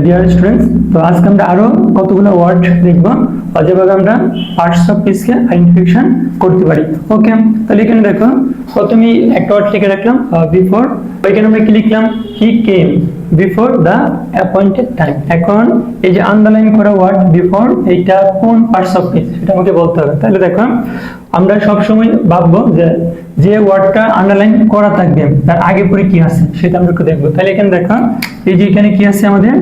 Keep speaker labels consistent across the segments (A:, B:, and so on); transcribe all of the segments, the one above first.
A: Dear students, তো আজকে আমরা আরো কতগুলো ওয়ার্ড দেখবো যেভাবে আমরা পার্টস অফ স্পিচকে আইডেন্টিফিকেশন করতে পারি। ওকে, তাহলে এখানে দেখো প্রথমে একটা ওয়ার্ড লিখে রাখলাম বিফোর। এখানে আমরা কি লিখলাম? হি কেম বিফোর দ্য অ্যাপয়েন্টেড টাইম। এখন এই যে আন্ডারলাইন করা ওয়ার্ড বিফোর, এইটা কোন পার্টস অফ স্পিচ সেটা আমাকে বলতে হবে। তাহলে দেখো আমরা সবসময় ভাববো যে ওয়ার্ডটা আন্ডারলাইন করা থাকবে তার আগে পরে কি আছে সেটা আমরা একটু দেখবো। তাহলে এখানে দেখো এই যে এখানে কি আছে আমাদের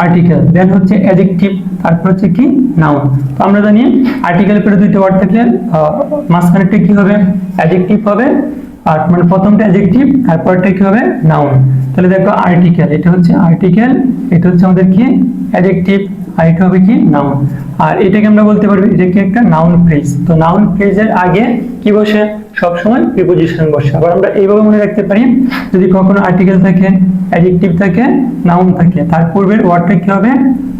A: আর্টিকেল, দেন হচ্ছে অ্যাডজেক্টিভ, তারপর হচ্ছে কি নাউন। তো আমরা জানি আর্টিকেল পরে দুইটা ওয়ার্ড থাকলে মাঝখানেরটা কি হবে? অ্যাডজেক্টিভ হবে, আর মানে প্রথমটা অ্যাডজেক্টিভ আর পরেরটা কি হবে? নাউন। তাহলে দেখো আর্টিকেল, এটা হচ্ছে আর্টিকেল, এটা হচ্ছে আমাদের কি অ্যাডজেক্টিভ, আর এটা হবে কি নাউন। আর এটাকে আমরা বলতে পারবো এটা কি একটা নাউন ফ্রেজ। তো নাউন ফ্রেজের আগে কি বসে? সবসময় প্রিপোজিশন বসে। আবার আমরা এইভাবে মনে রাখতে পারি, যদি কখনো আর্টিকেল থাকে, অ্যাডজেক্টিভ থাকে, নাউন থাকে, তার পূর্বের ওয়ার্ডটা কি হবে?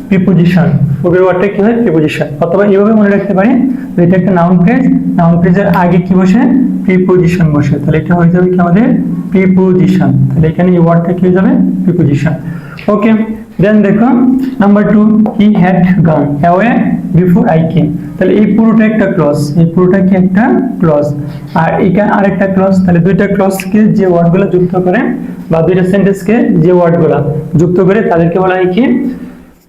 A: প্রিপোজিশন। পূর্বের ওয়ার্ডটা কি হয়? প্রিপোজিশন। অথবা এইভাবে মনে রাখতে পারি যে এটা একটা নাউন ফ্রেজ, নাউন ফ্রেজের আগে কি বসে? প্রিপোজিশন বসে। তাহলে এটা হয়ে যাবে কি আমাদের প্রিপোজিশন। তাহলে এখানে এই ওয়ার্ডটা কি হয়ে যাবে? প্রিপোজিশন। ওকে, দেন দেখো number 2, he had gone away before I came. তাহলে এই পুরোটা একটা ক্লজ, এই পুরোটা কি একটা ক্লজ, আর এখানে আরেকটা ক্লজ। তাহলে দুইটা ক্লজকে যে ওয়ার্ডগুলো যুক্ত করে বা দুইটা সেন্টেন্সকে যে ওয়ার্ডগুলো যুক্ত করে তাদেরকে বলা হয় কি?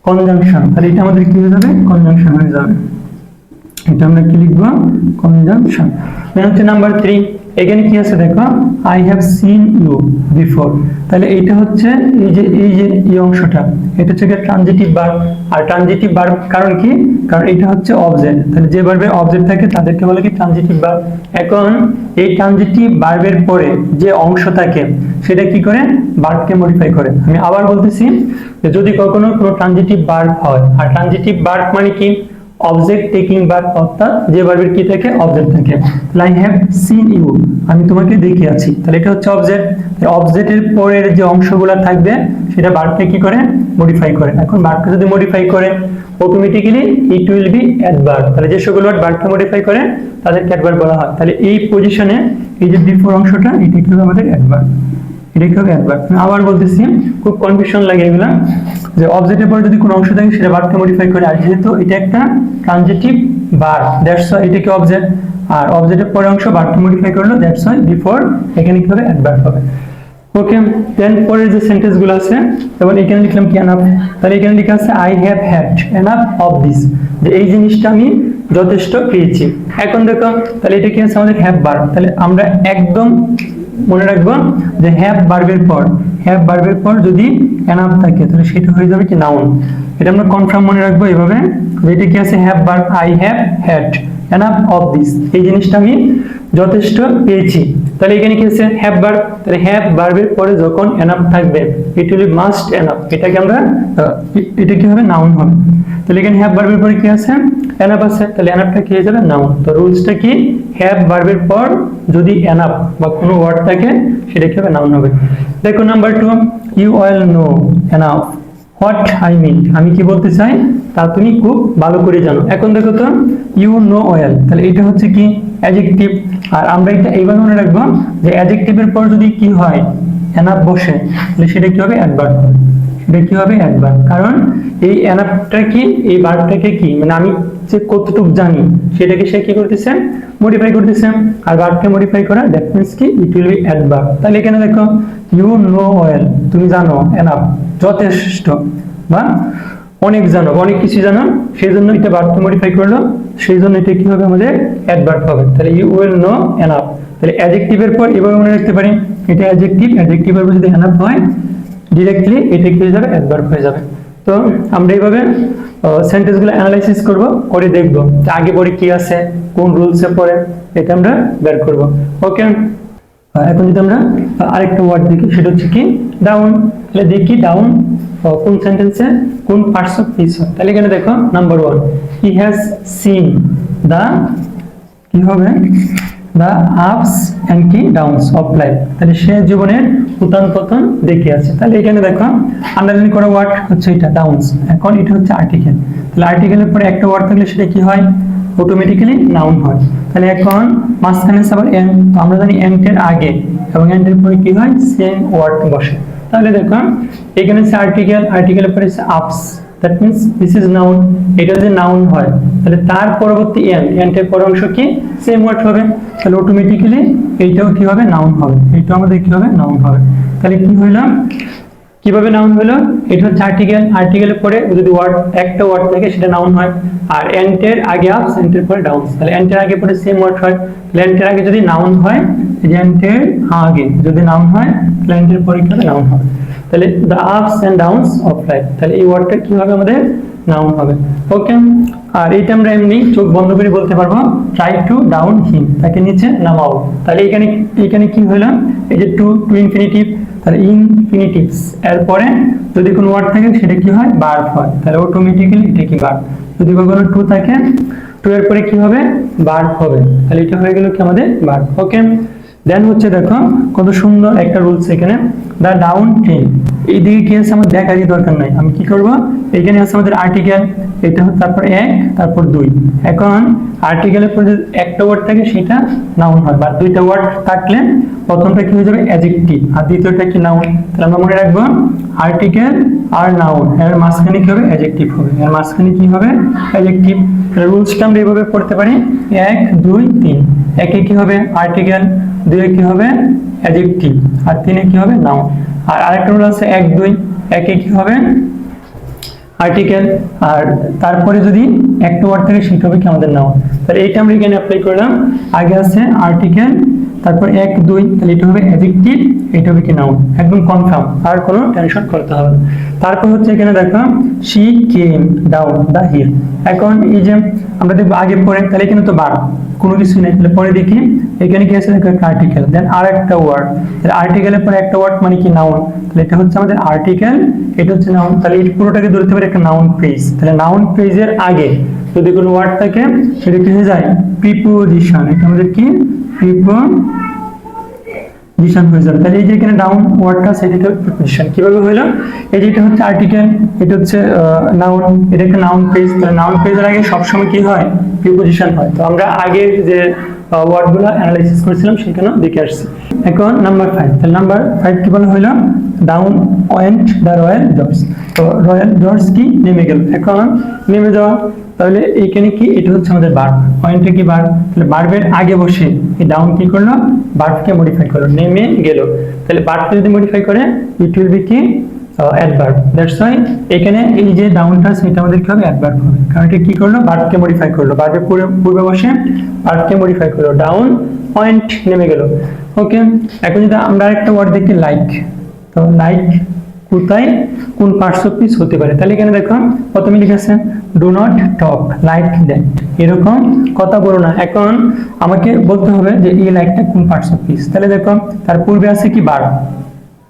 A: কনজাংশন। তাহলে এটা আমাদের কি হয়ে যাবে? কনজাংশন হয়ে যাবে। এটা আমরা কি লিখবো? কনজাংশন। দেন হচ্ছে নাম্বার 3, এখানে কি আছে দেখো, I have seen you before. তাহলে এটা হচ্ছে এই অংশটা, এটা হচ্ছে ট্রানজিটিভ ভার্ব। আর ট্রানজিটিভ ভার্ব কারণ কি? কারণ এটা হচ্ছে অবজেক্ট। তাহলে যে ভার্বের অবজেক্ট থাকে তাদেরকে বলে কি? Transitive verb. এখন এই ট্রানজিটিভ ভার্বের পরে যে অংশ থাকে সেটা কি করে? ভার্বকে মডিফাই করে। আমি আবার বলতেছি যে যদি কখনো কোনো ট্রানজিটিভ ভার্ব হয়, আর ট্রানজিটিভ ভার্ব মানে কি? অবজেক্ট টেকিং ভার্ব, অর্থাৎ যে ভার্বের কি থাকে? অবজেক্ট থাকে। আই হ্যাভ সিন ইউ, আমি তোমাকে দেখে আছি। তাহলে এটা হচ্ছে অবজেক্ট। অবজেক্টের পরের যে অংশগুলো থাকবে সেটা ভার্বকে কি করে? মডিফাই করে। এখন ভার্বকে যদি মডিফাই করে automatically it will be adverb. তাহলে যে সকল ওয়ার্ড ভার্বকে মডিফাই করে তাদেরকে অ্যাডভার্ব বলা হয়। তাহলে এই পজিশনে এই যে বিফোর অংশটা, এটা কি হবে আমাদের? অ্যাডভার্ব। এটা কি হবে? অ্যাডভার্ব। আবার বলতেছি, খুব কনফিউশন লাগে এগুলা, যে অবজেক্টের পরে যদি কোনো অংশ থাকে সেটা ভার্বকে মডিফাই করে। আর যেহেতু এটা একটা ট্রানজিটিভ ভার্ব, দ্যাটস ওয়াই এটা কি অবজেক্ট, আর অবজেক্টের পরের অংশ ভার্বকে মডিফাই করলো, দ্যাটস ওয়াই বিফোর এখানে কি হবে? অ্যাডভার্ব হবে। ওকে, দেন পরের যে সেন্টেন্স গুলো আছে, যেমন এখানে লিখলাম কি? এনাফ। তাহলে এখানে লেখা আছে I have had enough of this, যে এই জিনিসটা আমি যথেষ্ট পেয়েছি। এখন দেখো তাহলে এটা কি আছে? আমাদের হ্যাভ ভার্ব। তাহলে আমরা একদম মনে রাখবো যে হ্যাভ ভার্বের পর যদি এনাফ থাকে তাহলে সেটা হয়ে যাবে কি? নাউন। এটা আমরা কনফার্ম মনে রাখবো এইভাবে, যে এটা কি আছে? Have verb, I have had enough of this, এই জিনিসটা আমি যথেষ্ট পেয়েছি। তাহলে এখানে কি আছে? Have verb. তাহলে হ্যাভ ভার্বের পরে যখন এনাফ থাকবে it will be must enough, এটাকে আমরা এটা কি হবে? নাউন হবে। তাহলে এখানে হ্যাভ ভার্বের পরে কি আছে? এনাফ আছে। তাহলে এনাফটা কি হয়ে যাবে? নাউন। তো রুলসটা কি? হ্যাভ ভার্বের পর যদি এনাফ বা কোনো ওয়ার্ড থাকে সেটা কি হবে? নাউন হবে। দেখো number 2, you all know enough what I mean, আমি কি বলতে চাই তা তুমি খুব ভালো করে জানো। এখন দেখো তো, ইউ নো ওয়েল, তাহলে এটা হচ্ছে কি? অ্যাডজেক্টিভ। আর আমরা এটা এইভাবে মনে রাখবো যে অ্যাডজেক্টিভের পর যদি কি হয়? এনাফ বসে, তাহলে সেটা কি হবে? অ্যাডভার্ব হবে। এটা কি হবে? অ্যাডভার্ব। কারণ এই এনাফটা কি? এই ভার্বটাকে কি মানে আমি যে কতটুকু জানি সেটাকে সে কি করতেছে? মডিফাই করতেছে। আর ভার্বকে মডিফাই করা, দ্যাট মিন্স কি? It will be adverb. তাহলে এখানে দেখো ইউ নো ওয়েল, তুমি জানো, এনাফ যথেষ্ট বা অনেক জানো, অনেক কিছু জানো, সেই জন্য এটা ভার্বকে মডিফাই করলো, সেই জন্য এটা কি হবে? আমাদের অ্যাডভার্ব হবে। তাহলে ইউ উইল নো এনাফ। তাহলে অ্যাডজেক্টিভের পর এভাবে মনে রাখতে পারি, এটা অ্যাডজেক্টিভ, অ্যাডজেক্টিভের পর যদি এনাফ হয় ডিরেক্টলি এটা কি হয়ে যাবে? অ্যাডভার্ব হয়ে যাবে। তো আমরা এইভাবে সেন্টেন্সগুলো অ্যানালাইসিস করব, করে দেখব যে আগে পরে কি আছে, কোন রুলসে পড়ে, এটা আমরা বের করব। ওকে, এখন যদি আমরা আরেকটা ওয়ার্ড দেখি সেটা হচ্ছে কি? ডাউন। তাহলে দেখি ডাউন কোন সেন্টেন্সে কোন পার্টস অফ স্পিচ হয়। তাহলে এখানে দেখো নাম্বার 1, হি হ্যাজ সিন দা কি হবে? দা আপস এন্ড কি ডাউনস অফ লাইফ। তাহলে সে জীবনের উত্থান পতন দেখে আছে। তাহলে এখানে দেখো আন্ডারলাইন করা ওয়ার্ড হচ্ছে এটা ডাউনস। এখন এটা হচ্ছে আর্টিকেল। তাহলে আর্টিকেলের পরে একটা ওয়ার্ড থাকলে সেটা কি হয়? অটোমেটিক্যালি নাউন হয়। তাহলে এখন মাঝখানে আবার এন্ড, আমরা জানি এন্ড এর আগে এবং এন্ড এর পরে কি হয়? সেম ওয়ার্ড বসে। তাহলে দেখো এখানে আছে আর্টিকেল, আর্টিকেলের পরে আছে আপস, that means this is noun. এটা যদি নাউন হয় তাহলে তার পরবর্তী এন্ড এর পর অংশ কি সেম ওয়ার্ড হবে, তাহলে অটোমেটিক্যালি এইটাও কি হবে নাউন হবে, এইটাও আমাদের কি হবে নাউন হবে। তাহলে কি হইলো, কিভাবে নাউন হলো, এটা হচ্ছে আর্টিকেল, আর্টিকেলের পরে যদি ওয়ার্ড একটা ওয়ার্ড থাকে সেটা নাউন হয়, আর এন্টের আগে আপস এন্টের পরে ডাউন, তাহলে এন্টের আগে পরে সেম ওয়ার্ড হয়। তাহলে এন্টের আগে যদি নাউন হয়, এই যে এন্টের আগে যদি নাউন হয় তাহলে এন্টের পরে কি হবে নাউন হবে। তাহলে the ups and downs of life, তাহলে এই ওয়ার্ডটা কি হবে আমাদের নাউন হবে। ওকে, আর এটা আমরা এমনি চোখ বন্ধ করে বলতে পারবো ট্রাই টু ডাউন হিম, তাকে নিচে নামাও। তাহলে এখানে এখানে কি হলো, এই যে টু টু ইনফিনিটিভ, তাহলে ইনফিনিটিভস এর পরে যদি কোনো ওয়ার্ড থাকে সেটা কি হয় ভার্ব হয়, তাহলে অটোমেটিক্যালি এটা কি ভার্ব। যদি কখনো টু থাকে, টু এর পরে কি হবে ভার্ব হবে, তাহলে এটা হয়ে গেল কি আমাদের ভার্ব। ওকে, দেন হচ্ছে দেখো কত সুন্দর একটা রুলস এখানে, দা ডাউন ট্রেন। এইদিকে কি আছে আমার দেখারই দরকার নাই, আমি কি করব, এখানে আছে আমাদের আর্টিকেল, এটা তারপর এক তারপর দুই। এখন আর্টিকেলের পরে যদি একটা ওয়ার্ড থাকে সেটা নাউন হয়, বা দুইটা ওয়ার্ড থাকলে প্রথমটা কি হয়ে যাবে অ্যাডজেক্টিভ আর দ্বিতীয়টা কি নাউন। তাহলে আমরা মনে রাখবো আর্টিকেল আর নাউন এর মাঝখানে কি হবে অ্যাডজেক্টিভ হবে, এর মাঝখানে কি হবে অ্যাডজেক্টিভ। রুলসটা আমরা এইভাবে পড়তে পারি, 1 2 3, একে কি হবে আর্টিকেল, দুইয়ে কি হবে অ্যাডজেক্টিভ, আর তিনে কি হবে নাউন। আর আরেকটা রুল আছে 1 2, একে কি হবে আর্টিকেল, আর তারপরে যদি একটা ওয়ার্ড থাকে সেটা হবে কি আমাদের নাউন। তাহলে এইটা আমরা এখানে অ্যাপ্লাই করলাম, আগে আছে আর্টিকেল তারপর 1 2, তাহলে এটা হবে অ্যাডজেক্টিভ, এটা হবে কি নাউন, একদম কনফার্ম, আর কোনো টেনশন করতে হবে না। তারপর হচ্ছে এখানে দেখো she came down the hill. এখন এই যে আমরা দেখবো আগে পরে, তাহলে এখানে তো বার কোনো কিছু নেই, তাহলে পরে দেখি এখানে কি আছে দেখো একটা আর্টিকেল, দেন আর একটা ওয়ার্ড, তাহলে আর্টিকেলের পরে একটা ওয়ার্ড মানে কি নাউন, তাহলে এটা হচ্ছে আমাদের আর্টিকেল, এটা হচ্ছে নাউন। তাহলে এই পুরোটাকে ধরতে পারি একটা নাউন ফ্রেজ। তাহলে নাউন ফ্রেজের আগে যদি কোনো ওয়ার্ড থাকে সেটা কি হয়ে যায় প্রিপোজিশন, এটা আমাদের কি প্রিপোজিশন হয়ে যাবে। তাহলে এই যে এখানে ডাউন ওয়ার্ডটা সেটা প্রিপোজিশন কিভাবে হলো, এই যে এটা হচ্ছে আর্টিকেল, এটা হচ্ছে নাউন, এটা একটা নাউন ফ্রেজ। তাহলে নাউন ফ্রেজের আগে সবসময় কি হয় প্রিপোজিশন হয়। তো আমরা আগে যে ওয়ার্ডগুলো অ্যানালাইসিস করেছিলাম সেখানেও দেখে আসছি। এখন নাম্বার 5, তাহলে নাম্বার 5 কি বলা হলো, down went the royal George. তো রয়্যাল জর্জ কি নেমে গেল, এখন নেমে যাওয়া, তাহলে এইখানে কি এটা হচ্ছে আমাদের ভার্ব, পয়েন্টে কি ভার্ব, তাহলে ভার্বের আগে বসে এই ডাউন কি করলো ভার্বকে মডিফাই করলো, নেমে গেল। তাহলে ভার্বকে যদি মডিফাই করে ইট উইল বি কি অ্যাডভার্ব, দ্যাটস ওয়াই এখানে এই যে ডাউনটা সেটা আমাদের কি হবে অ্যাডভার্ব হবে, কারণ এটা কি করলো ভার্বকে মডিফাই করলো, ভার্বের পূর্বে বসে ভার্বকে মডিফাই করলো, ডাউন পয়েন্ট নেমে গেল। ওকে, এখন যদি আমরা আরেকটা ওয়ার্ড দেখি লাইক, তো লাইক কোথায় কোন পার্টস অফ স্পিচ হতে পারে, তাহলে এখানে দেখো প্রথমে লিখেছে do not talk like that, এরকম কথা বলো না। এখন আমাকে বলতে হবে যে এই লাইকটা কোন পার্টস অফ স্পিচ, তাহলে দেখো তার পূর্বে আছে কি ভার্ব,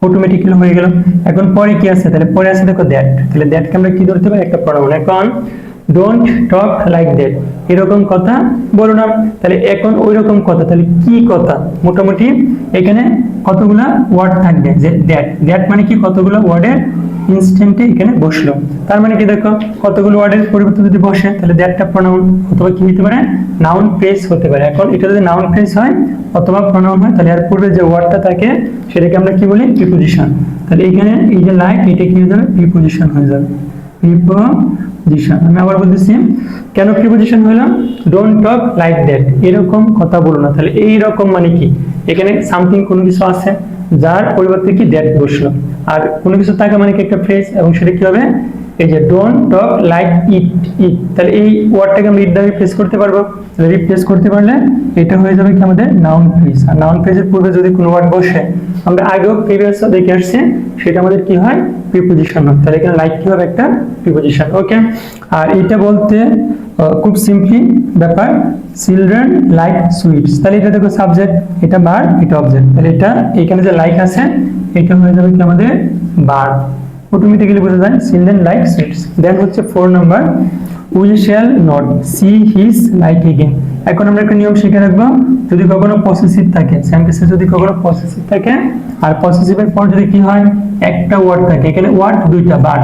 A: অটোমেটিক্যালি হয়ে গেল। এখন পরে কি আছে, তাহলে পরে আছে দেখো দ্যাট, তাহলে দ্যাটকে আমরা কি ধরতে পারি একটা প্রোনাউন। এখন ডোন্ট টক লাইক দ্যাট, এরকম কথা বলো না, তাহলে এখন ওই রকম কথা, তাহলে কি কথা, মোটামুটি এখানে কতগুলা ওয়ার্ড থাকবে, যে দ্যাট, দ্যাট মানে কি কতগুলো ওয়ার্ডের ইনস্ট্যান্টে এখানে বসলো, তার মানে কি দেখো কতগুলো ওয়ার্ডের পরিবর্তে যদি বসে তাহলে দ্যাটটা প্রোনাউন অথবা কি হতে পারে নাউন ফ্রেজ হতে পারে। এখন এটা যদি নাউন ফ্রেজ হয় অথবা প্রোনাউন হয়, তাহলে এর পূর্বে যে ওয়ার্ডটা থাকে সেটাকে আমরা কি বলি প্রিপোজিশন। তাহলে এখানে এই যে লাইক এটা কি হয়ে যাবে প্রিপোজিশন হয়ে যাবে, প্রিপোজিশন। আমি আবার বলতেছি কেন প্রিপোজিশন হলো, ডোন্ট টক লাইক দ্যাট, এরকম কথা বলো না। তাহলে এই রকম মানে কি, এখানে সামথিং কোনো কিছু আছে যার পরিবর্তে কি দ্যাট বসলো, আর কোনো কিছু থাকা মানে কি একটা ফ্রেজ, এবং সেটা কি হবে এই যে ডোন্ট টক লাইক ইট ইট, তাহলে এই ওয়ার্ডটাকে আমরা ইট দ্বারা রিপ্লেস করতে পারবো, তাহলে রিপ্লেস করতে পারলে এটা হয়ে যাবে কি আমাদের নাউন ফ্রেজ। আর নাউন ফ্রেজের পূর্বে যদি কোনো ওয়ার্ড বসে, আমরা আগেও প্রিভিয়াসে দেখে আসছি, সেটা আমাদের কি হয় প্রিপোজিশন হয়। তাহলে এখানে লাইক কি হবে একটা প্রিপোজিশন। ওকে, আর এটা বলতে খুব সিম্পলি ব্যাপার, চিলড্রেন লাইক সুইটস, তাহলে এটা দেখো সাবজেক্ট, এটা ভার্ব, এটা অবজেক্ট, তাহলে এটা এখানে যে লাইক আছে এটা হয়ে যাবে কি আমাদের ভার্ব, অটোমেটিক্যালি বোঝা যায় চিলড্রেন লাইক সুইটস। দেন হচ্ছে 4 number we shall not see his like again. এখন আমরা একটা নিয়ম শিখে রাখবো, যদি কখনো পসেসিভ থাকে, সেন্টেন্সে যদি কখনো পসেসিভ থাকে আর পসেসিভের পর যদি কি হয় একটা ওয়ার্ড থাকে, এখানে ওয়ার্ড দুইটা বাট,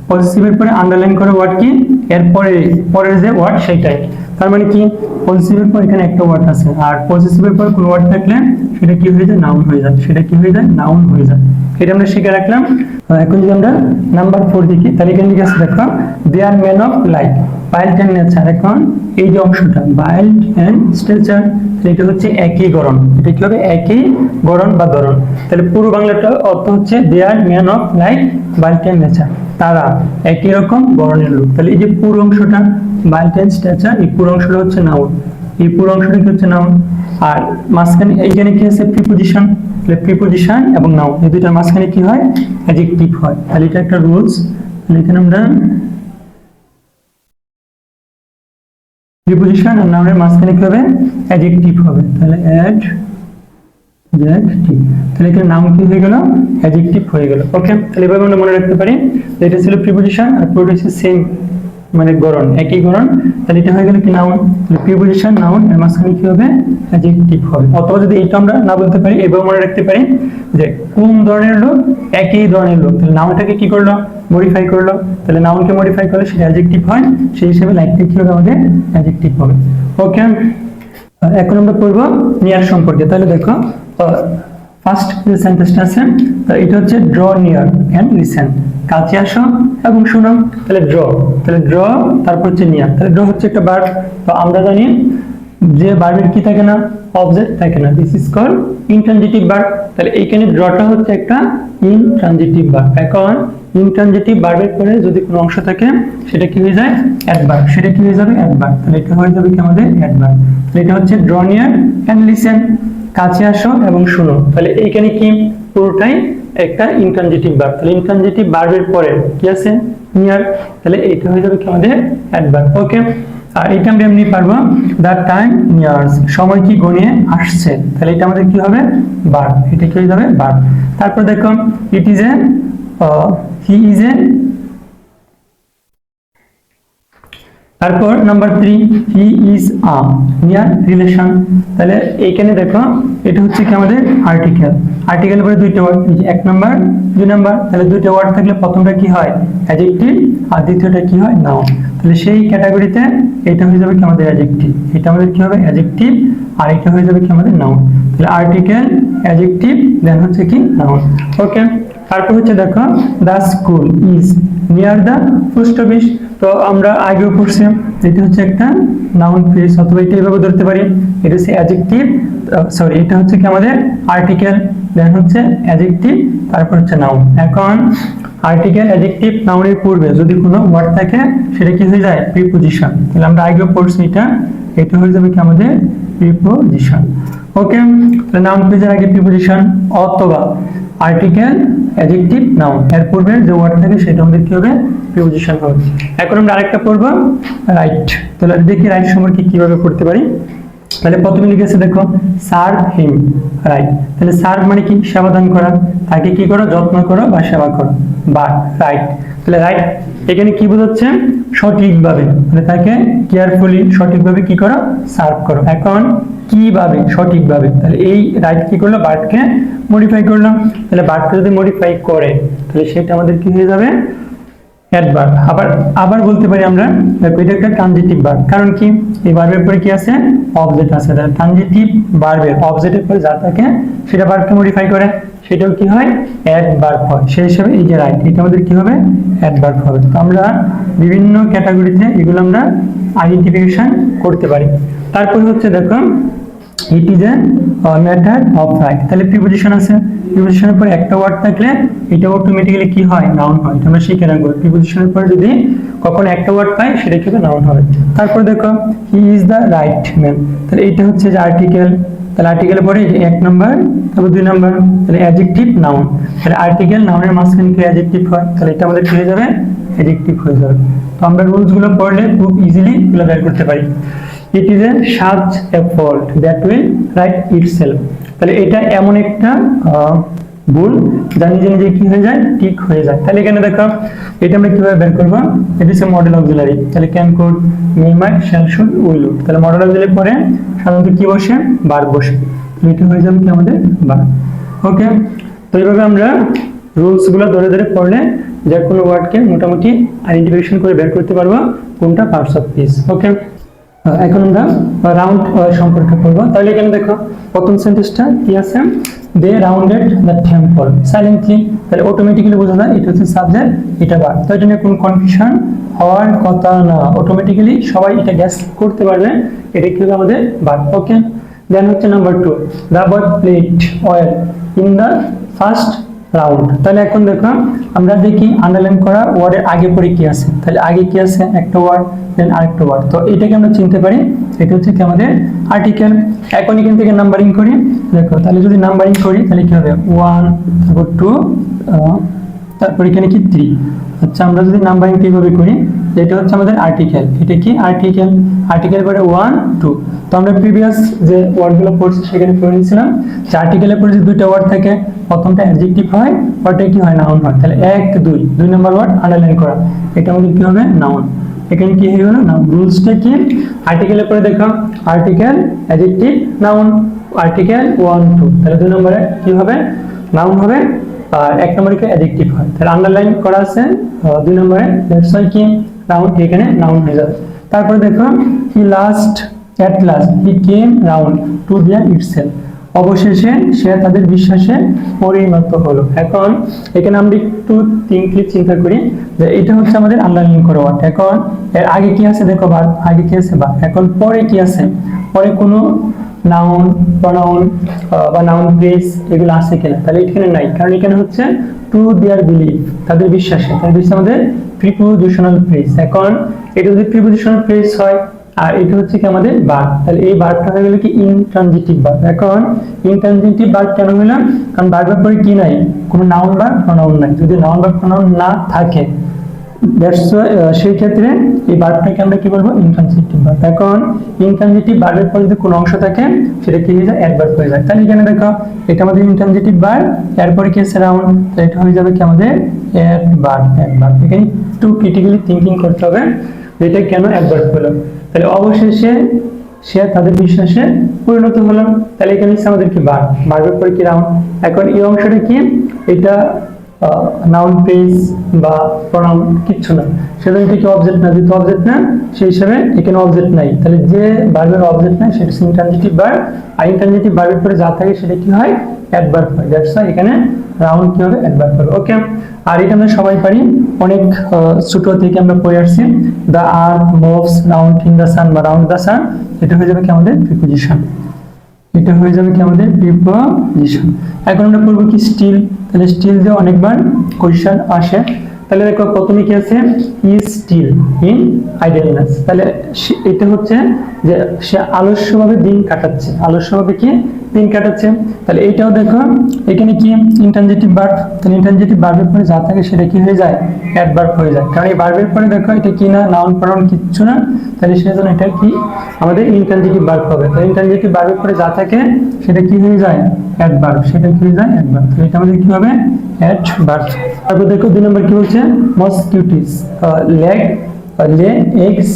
A: পসেসিভের পরে আন্ডারলাইন করে ওয়ার্ড কি এর পরে পরের যে ওয়ার্ড সেটাই, তার মানে কি পজিটিভের পর এখানে একটা ওয়ার্ড আছে, আর পজিটিভের পর কোন ওয়ার্ড থাকলে সেটা কি হয়ে যায়, নাউন হয়ে যায়, সেটা কি হয়ে যায়, নাউন হয়ে যায়। এটা আমরা শিখে রাখলাম। এখন যদি আমরা নাম্বার 4 দেখি, তাহলে এখানে লিখে আছে দেখো, they are man of light, wild and nature. এখন এই যে অংশটা বাইল্ড এন্ড স্ট্রেচার, এটা হচ্ছে একই গড়ন, এটা কি হবে, একই গড়ন বা ধরন। তাহলে পুরো বাংলাটা অর্থ হচ্ছে they are man of light, wild and nature, তারা একই রকম গড়নের লোক। তাহলে এই যে পুরো অংশটা বাইল্ড এন্ড স্ট্রেচার, এই পুরো অংশটা হচ্ছে নাউন, এই পুরো অংশটা কি হচ্ছে নাউন। আর মাঝখানে এইখানে কি আছে, প্রিপোজিশন, তাহলে প্রিপোজিশন এবং নাউন এই দুইটার মাঝখানে কি হয়, অ্যাডজেক্টিভ হয়। তাহলে এটা একটা রুলস। তাহলে এখানে আমরা প্রিপোজিশন আর নাউনের মাঝখানে কি হবে, অ্যাডজেক্টিভ হবে। তাহলে অ্যাডজেক্টিভ, তাহলে এখানে নাউন কি হয়ে গেল, অ্যাডজেক্টিভ হয়ে গেল। ওকে, তাহলে এভাবে আমরা মনে রাখতে পারি যে এটা ছিল প্রিপোজিশন আর পুরোটা হচ্ছে সেম, মানে গড়ন, একই গড়ন। তাহলে এটা হয়ে গেল কি নাউন, তাহলে প্রিপোজিশন নাউন এর মাঝখানে কি হবে, অ্যাডজেক্টিভ হবে। অথবা যদি এটা আমরা না বলতে পারি, এভাবে মনে রাখতে পারি যে কোন ধরনের লোক, একই ধরনের লোক, তাহলে নাউনটাকে কি করলো, মডিফাই করলো। তাহলে নাউনকে মডিফাই করলে সেটা অ্যাডজেক্টিভ হয়, সেই হিসেবে লাইকটা কি হবে, আমাদের অ্যাডজেক্টিভ হবে। ওকে, এখন আমরা পড়বো নিয়ার সম্পর্কে। তাহলে দেখো ফার্স্ট যে সেন্টেন্সটা আছে, তো এটা হচ্ছে ড্র নিয়ার এন্ড লিসেন, কাছে আসো এবং শোনো। তাহলে ড্র তারপর হচ্ছে নিয়ার। তাহলে ড্র হচ্ছে একটা ভার্ব, তো আমরা জানি যে ভার্বের কি থাকে না, অবজেক্ট থাকে না, this is called intransitive verb. তাহলে এইখানে ড্রটা হচ্ছে একটা ইনট্রানজিটিভ ভার্ব। এখন ইনট্রানজিটিভ ভার্বের পরে যদি কোনো অংশ থাকে সেটা কি হয়ে যায়, অ্যাডভার্ব, সেটা কি হয়ে যাবে, অ্যাডভার্ব। তাহলে এটা হয়ে যাবে কি আমাদের অ্যাডভার্ব। তাহলে এটা হচ্ছে ড্র নিয়ার এন্ড লিসেন, কাছে আসো এবং শুনো। তাহলে এইখানে কি পুরোটাই একটা ইনট্রানজিটিভ ভার্ব। তাহলে ইনট্রানজিটিভ ভার্বের পরে কি আছে, নিয়ার, তাহলে এইটা হয়ে যাবে কি আমাদের অ্যাডভার্ব। ওকে, আর এটা আমরা এমনি পারবো, দ্য টাইম নিয়ার্স, সময় কি ঘনিয়ে আসছে, তাহলে এটা আমাদের কি হবে, ভার্ব, এটা কি হয়ে যাবে, ভার্ব। তারপর দেখো it is a, he is a, তারপর number 3 he is a near relation. তাহলে এইখানে দেখো এটা হচ্ছে কি আমাদের আর্টিকেল, আর্টিকেলের পরে দুইটা ওয়ার্ড, এক নাম্বার, দুই নাম্বার। তাহলে দুইটা ওয়ার্ড থাকলে প্রথমটা কি হয়, অ্যাডজেক্টিভ, আর দ্বিতীয়টা কি হয়, নাউন। তাহলে সেই ক্যাটাগরিতে এটা হয়ে যাবে কি আমাদের অ্যাডজেক্টিভ, এটা আমাদের কি হবে, অ্যাডজেক্টিভ, আর এটা হয়ে যাবে কি আমাদের নাউন। তাহলে আর্টিকেল, অ্যাডজেক্টিভ, দেন হচ্ছে কি নাউন। ওকে, তারপর হচ্ছে দেখো the school is near the post office. তো আমরা আগেও পড়ছি, এটা হচ্ছে একটা নাউন ফ্রেজ, অথবা এটা এইভাবে ধরতে পারি, এটা হচ্ছে অ্যাডজেক্টিভ, সরি এটা হচ্ছে কি আমাদের আর্টিকেল, দেন হচ্ছে অ্যাডজেক্টিভ, তারপর হচ্ছে নাউন। এখন আর্টিকেল, অ্যাডজেক্টিভ, নাউনের পূর্বে যদি কোনো ওয়ার্ড থাকে সেটা কি হয়ে যায়, প্রিপোজিশন। তাহলে আমরা আগেও পড়ছি এটা হয়ে যাবে কি আমাদের প্রিপোজিশন। ওকে, তাহলে নাউন ফ্রেজের আগে প্রিপোজিশন অথবা আর্টিকেল, অ্যাডজেক্টিভ, নাউন, এর পূর্বে যে ওয়ার্ড থাকে সেটা আমাদের কি হবে, প্রিপোজিশন হবে। এখন আমরা আরেকটা পড়ব, রাইট। তাহলে দেখি রাইট সম্পর্কে কিভাবে পড়তে পারি। তাহলে প্রথমে লিখেছে দেখো সার্ভ হিম রাইট। তাহলে সার্ভ মানে কি, সেবা দান করা, তাকে কি করো, যত্ন করো বা সেবা করো, বা রাইট। তাহলে রাইট এখানে কি বোঝাচ্ছে, সঠিকভাবে, মানে তাকে কেয়ারফুলি, সঠিকভাবে কি করো, সার্ভ করো। এখন কিভাবে, সঠিকভাবে, তাহলে এই রাইট কি করলো, ভার্বকে মডিফাই করলাম। তাহলে ভার্বকে যদি মডিফাই করে তাহলে সেটা আমাদের কি হয়ে যাবে, অ্যাডভার্ব। আবার বলতে পারি আমরা, দেখো এটা একটা ট্রানজিটিভ ভার্ব, কারণ কি এই ভার্বের পরে কি আছে, অবজেক্ট আছে। তাহলে ট্রানজিটিভ ভার্বের অবজেক্টের পরে যা থাকে সেটা ভার্বকে মডিফাই করে, সেটাও কি হয়, অ্যাডভার্ব হয়। সেই হিসেবে এই যে রাইট, এটা আমাদের কি হবে, অ্যাডভার্ব হবে। তো আমরা বিভিন্ন ক্যাটাগরিতে এগুলো আমরা আইডেন্টিফিকেশন করতে পারি। তারপর হচ্ছে দেখো it is a matter of right. তাহলে প্রিপোজিশন আছে, প্রিপোজিশনের পরে একটা ওয়ার্ড থাকলে এটা অটোমেটিক্যালি কি হয়, নাউন হয়। আমরা শিখে রাখবো প্রিপোজিশনের পরে যদি কখনো একটা ওয়ার্ড পাই সেটা কি হবে, নাউন হবে। তারপর দেখো he is the right man. তাহলে এটা হচ্ছে যে আর্টিকেল, তাহলে আর্টিকেলের পরে এক নাম্বার, তারপর দুই নাম্বার, তাহলে অ্যাডজেক্টিভ, নাউন। তাহলে আর্টিকেল, নাউনের মাঝখানে কি অ্যাডজেক্টিভ হয়, তাহলে এটা আমাদের কি হয়ে যাবে, অ্যাডজেক্টিভ হয়ে যাবে। তো আমরা রুলস গুলো পড়লে খুব ইজিলি এগুলো বের করতে পারি। It is a such a fault that will right itself। তাহলে এটা এমন একটা ভুল যা নিজে নিজে কি হয়ে যায়, ঠিক হয়ে যায়। তাহলে এখানে দেখো এটা আমরা কিভাবে বের করব, এটা হচ্ছে মডেল অক্সিলারি। তাহলে can, could, may, might, shall, should, will. তাহলে মডেল অক্সিলারি পরে সাধারণত কি বসে, ভার্ব বসে। এটা হয়ে যাবে কি আমাদের ভার্ব। ওকে, তো এইভাবে আমরা রুলস গুলো ধরে ধরে পড়লে যে কোনো ওয়ার্ডকে মোটামুটি আইডেন্টিফিকেশন করে বের করতে পারবো কোনটা পার্টস অফ স্পিচ। ওকে, এখন আমরা রাউন্ড সম্পর্কে পড়বো। তাহলে এখানে দেখো প্রথম সেন্টেন্সটা কি আছে, দে রাউন্ডেড দ্য টেম্পল সাইলেন্টলি। তাহলে অটোমেটিক্যালি বোঝা যায় এটা হচ্ছে সাবজেক্ট, এটা ভার্ব। তো এটা নিয়ে কোনো কনফিউশন হওয়ার কথা না, অটোমেটিক্যালি সবাই এটা গ্যাস করতে পারবে এটা কি হবে আমাদের ভার্ব। ওকে, দেন হচ্ছে number 2, the boy played well in the first round. তাহলে এখন দেখো আমরা দেখি আন্ডারলাইন করা ওয়ার্ডের আগে পরে কি আছে। তাহলে আগে কি আছে, একটা ওয়ার্ড দেন আরেকটা ওয়ার্ড। তো এটাকে আমরা চিনতে পারি, এটা হচ্ছে কি আমাদের আর্টিকেল। এখন এখান থেকে নাম্বারিং করি, দেখো তাহলে যদি নাম্বারিং করি তাহলে কি হবে 1, তারপর 2, তারপর এখানে কি 3। আচ্ছা, আমরা যদি নাম্বারিং কিভাবে করি, এটা হচ্ছে আমাদের আর্টিকেল, এটা কি আর্টিকেল, আর্টিকেল পরে 1, 2। তো আমরা প্রিভিয়াস যে ওয়ার্ডগুলো পড়ছি সেখানে পড়ে নিয়েছিলাম যে আর্টিকেলের পরে যে দুইটা ওয়ার্ড থাকে, প্রথমটা অ্যাডজেক্টিভ হয়, পরটা কি হয় নাউন হয়। তাহলে 1, 2 নম্বর ওয়ার্ড আন্ডারলাইন করা, এটা আমাদের কি হবে নাউন। এখানে কি হয়ে গেল নাউন। রুলসটা কি, আর্টিকেলের পরে দেখো আর্টিকেল, অ্যাডজেক্টিভ, নাউন, আর্টিকেল 1, 2। তাহলে 2 নম্বরে কি হবে নাউন হবে, আর 1 নম্বরে কি অ্যাডজেক্টিভ হয়। তাহলে আন্ডারলাইন করা আছে 2 নম্বরে, দ্যাটস ওয়াই কি নাউন, এখানে নাউন হয়ে যাবে। তারপরে দেখো হি at last he came round to their itself, অবশেষে সে তাদের বিশ্বাসে পরিণত হলো। এখন এখানে আমরা একটু থিঙ্কলি চিন্তা করি যে এটা হচ্ছে আমাদের আন্ডারলাইন করা ওয়ার্ড। এখন এর আগে কি আছে দেখো ভার্ব, আগে কি আছে ভার্ব। এখন পরে কি আছে, পরে কোনো নাউন, প্রনাউন বা নাউন ফ্রেজ এগুলো আছে কিনা, তাহলে এখানে নাই, কারণ এখানে হচ্ছে টু দেয়ার বিলিভ, তাদের বিশ্বাসে, তাদের বিশ্বাসে আমাদের প্রিপোজিশনাল ফ্রেজ। এখন এটা যদি প্রিপোজিশনাল ফ্রেজ হয় আর এটা হচ্ছে কি আমাদের ভার্ব, তাহলে এই ভার্বটা হয়ে গেল কি ইনট্রানজিটিভ ভার্ব। এখন ইনট্রানজিটিভ ভার্ব কেন হলো, কারণ ভার্বের পরে কি নাই, কোনো নাউন বা প্রনাউন নাই। যদি নাউন বা প্রনাউন না থাকে সেই ক্ষেত্রে এই ভার্বটাকে আমরা কি বলবো ইনট্রানজিটিভ ভার্ব। এখন ইনট্রানজিটিভ ভার্বের পরে যদি কোনো অংশ থাকে সেটা কি হয়ে যায় অ্যাডভার্ব হয়ে যায়। তাহলে এখানে দেখো এটা আমাদের ইনট্রানজিটিভ ভার্ব, এরপরে কি আছে নাউন, তাহলে এটা হয়ে যাবে কি আমাদের অ্যাডভার্ব। এখানে একটু ক্রিটিক্যালি থিংকিং করতে হবে এটা কেন অ্যাডভার্ব হলো। তাহলে অবশেষে সে তাদের বিশ্বাসে পরিণত হলো, তাহলে এখানে হচ্ছে আমাদের কি ভার্ব, ভার্বের পরে কি নাউন। এখন এই অংশটা কি, এটা নাউন ফ্রেজ বা প্রনাউন কিচ্ছু না, সেজন্য এটা কি অবজেক্ট না, যেহেতু অবজেক্ট না সেই হিসাবে এখানে অবজেক্ট নাই। তাহলে যে ভার্বের অবজেক্ট নাই সেটা ইনট্রানজিটিভ ভার্ব, আর ইনট্রানজিটিভ ভার্বের পরে যা থাকে সেটা কি হয় অ্যাডভার্ব হয়। দ্যাটস ওয়াই এখানে রাউন্ড কি হবে অ্যাডভার্ব হবে। ওকে, আর এটা আমরা সবাই পারি, অনেক ছোট থেকে আমরা পড়ে আসছি, the earth moves round in the sun বা রাউন্ড দ্য সান, এটা হয়ে যাবে কি আমাদের প্রিপোজিশন, এটা হয়ে যাবে কি আমাদের প্রিপোজিশন। এখন আমরা পড়বো কি স্টিল। তাহলে স্টিল যে অনেকবার কোয়েশ্চেন আসে, তাহলে দেখো প্রথমে কি আছে ইজ স্টিল ইন আইডলনেস। তাহলে এটা হচ্ছে যে সে আলস্যভাবে দিন কাটাচ্ছে, আলস্যভাবে কি দিন কাটাচ্ছে। তাহলে এইটাও দেখো এখানে কি ইনট্রানজিটিভ ভার্ব, তাহলে ইনট্রানজিটিভ ভার্বের পরে যা থাকে সেটা কি হয়ে যায় অ্যাডভার্ব হয়ে যায়, কারণ এই ভার্বের পরে দেখো এটা কি না নাউন প্রনাউন কিচ্ছু না, তাহলে সেজন্য এটা কি আমাদের ইনট্রানজিটিভ ভার্ব হবে। তাহলে ইনট্রানজিটিভ ভার্বের পরে যা থাকে সেটা কি হয়ে যায় অ্যাডভার্ব, সেটা কি হয়ে যায় অ্যাডভার্ব। তাহলে এটা আমাদের কি হবে অ্যাডভার্ব। তারপর দেখো 2 নম্বর কি বলছে, মসকিউটিস লে এগস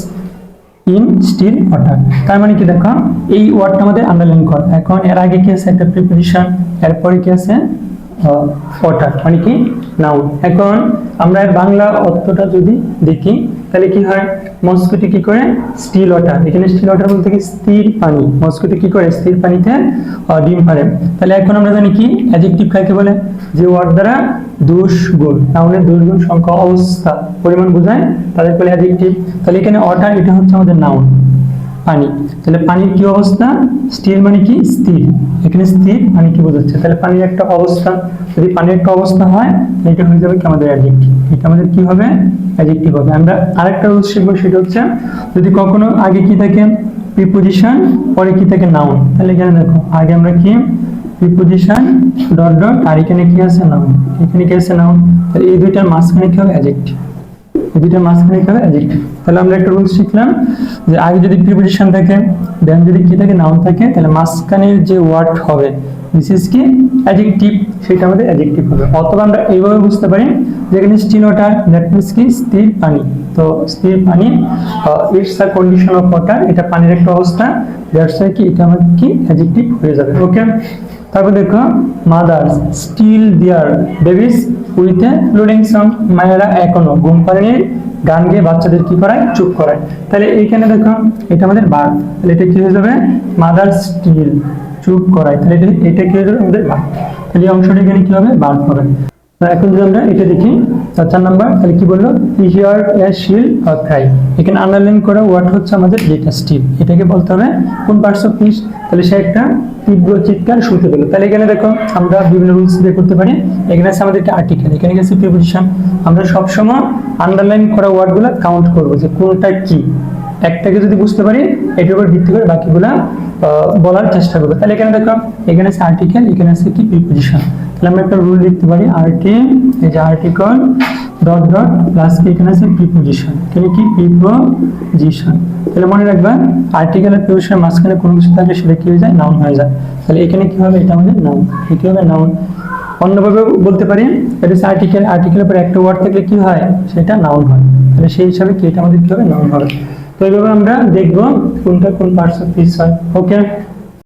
A: ইন স্টিল ওয়াটার। তার মানে কি দেখো এই ওয়ার্ডটা আমাদের আন্ডারলাইন কর। এখন এর আগে কি আছে একটা প্রিপোজিশন, এরপরে কি আছে ওয়াটার মানে কি নাউন। এখন আমরা এর বাংলা অর্থটা যদি দেখি তাহলে কি হয়, মস্কিটো কি করে স্টিল ওয়াটার, এখানে স্টিল ওয়াটার বলতে কি স্থির পানি, মস্কিটো কি করে স্থির পানিতে ডিম পাড়ে। তাহলে এখন আমরা জানি কি অ্যাডজেক্টিভ কাকে বলে, যে ওয়ার্ড দ্বারা দোষ গুণ, নাউনের দোষ গুণ সংখ্যা অবস্থা পরিমাণ বোঝায় তাদের বলে অ্যাডজেক্টিভ। তাহলে এখানে ওয়াটার এটা হচ্ছে আমাদের নাউন পানি, তাহলে পানির কি অবস্থা, স্টিল মানে কি স্থির, এখানে স্থির মানে কি বোঝাচ্ছে, তাহলে পানির একটা অবস্থা, যদি পানির একটা অবস্থা হয় এটা হয়ে যাবে কি আমাদের অ্যাডজেক্টিভ, এটা আমাদের কি হবে অ্যাডজেক্টিভ হবে। আমরা আরেকটা রুল শিখবো, সেটা হচ্ছে যদি কখনো আগে কি থাকে প্রিপোজিশন পরে কি থাকে নাউন, তাহলে এখানে দেখো আগে আমরা কি প্রিপোজিশন ডট ডট আর এখানে কি আছে নাউন, এখানে কি আছে নাউন, তাহলে এই দুইটার মাঝখানে কি হবে অ্যাডজেক্টিভ, এই দুইটার মাঝখানে কি হবে অ্যাডজেক্টিভ। তাহলে আমরা একটা রুল শিখলাম যে আগে যদি প্রিপোজিশন থাকে দেন যদি কি থাকে নাউন থাকে, তাহলে মাঝখানের যে ওয়ার্ড হবে দিস ইজ কি অ্যাডজেক্টিভ, সেটা আমাদের অ্যাডজেক্টিভ হবে। অথবা আমরা এইভাবে বুঝতে পারি যেখানে স্টিল ওয়াটার দ্যাট মিন্স কি স্থির পানি, তো স্থির পানি it's a condition of water, এটা পানির একটা অবস্থা, দ্যাটস ওয়াই কি এটা আমাদের কি অ্যাডজেক্টিভ হয়ে যাবে। ওকে, তারপর দেখো mothers still their babies with a লোডিং সাউন্ড, মায়েরা এখনো ঘুম পাড়ানির গান গেয়ে বাচ্চাদের কি করায়, চুপ করায়। তাহলে এইখানে দেখো এটা আমাদের ভার্ব, তাহলে এটা কি হয়ে যাবে, মাদার স্টিল, চুপ করায়, তাহলে এটা কি হয়ে যাবে আমাদের ভার্ব। তাহলে এই অংশটা এখানে কি হবে, ভার্ব হবে। এখন যদি আমরা এটা দেখি 4 নাম্বার, তাহলে কি বললো, হি হিয়ার্ড এ শিল অর ক্রাই। এখানে আন্ডারলাইন করা ওয়ার্ড হচ্ছে আমাদের যেটা স্টিল, এটাকে বলতে হবে কোন পার্টস অফ স্পিচ, তাহলে সে একটা তীব্র চিৎকার শুনতে পেলো। তাহলে এখানে দেখো আমরা বিভিন্ন রুলস বের করতে পারি। এখানে আছে আমাদের একটা আর্টিকেল, এখানে গেছে প্রিপোজিশন। আমরা সবসময় আন্ডারলাইন করা ওয়ার্ডগুলো কাউন্ট করবো যে কোনটা কি, একটাকে যদি বুঝতে পারি এটার উপর ভিত্তি করে বাকিগুলা বলার চেষ্টা করবো। তাহলে এখানে দেখো এখানে আছে আর্টিকেল, এখানে আছে কি প্রিপোজিশন। তাহলে আমরা একটা রুল লিখতে পারি, এই যে আর্টিকেল ডট ডট প্লাস এখানে আছে প্রিপোজিশন, এখানে কি প্রিপোজিশন। তাহলে মনে রাখবা আর্টিকেল আর প্রিপোজিশনের মাঝখানে কোনো কিছু থাকলে সেটা কি হয়ে যায়, নাউন হয়ে যায়। তাহলে এখানে কি হবে, এটা আমাদের নাউন, কি হবে, নাউন। অন্যভাবে বলতে পারি, এটা হচ্ছে আর্টিকেল, আর্টিকেলের পর একটা ওয়ার্ড থাকলে কি হয়, সেটা নাউন হয়। তাহলে সেই হিসাবে কি এটা আমাদের কি হবে, নাউন হবে। তো এইভাবে আমরা দেখবো কোনটা কোন পার্টস অফ স্পিচ হয়। ওকে।